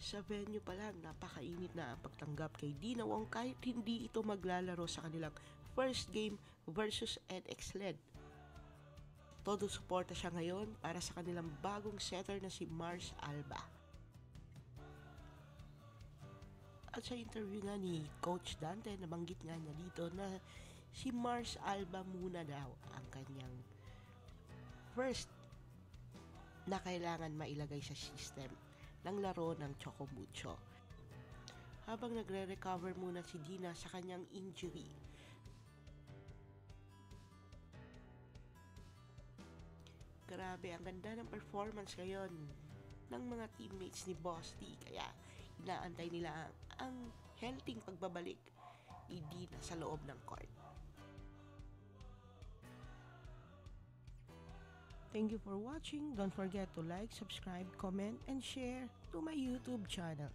Sa venue pa lang, napakainit na ang pagtanggap kay Dina Wong kahit hindi ito maglalaro sa kanilang first game versus NX-LED. Todo suporta siya ngayon para sa kanilang bagong setter na si Mars Alba. At sa interview nga ni Coach Dante, nabanggit nga niya dito na si Mars Alba muna daw ang kanyang first na kailangan mailagay sa system ng laro ng Choco Mucho. Habang nagre-recover muna si Dina sa kanyang injury. Grabe, ang ganda ng performance ngayon ng mga teammates ni Boss D, kaya inaantay nila ang healthy pagbabalik ni Dina sa loob ng court. Thank you for watching. Don't forget to like, subscribe, comment, and share to my YouTube channel.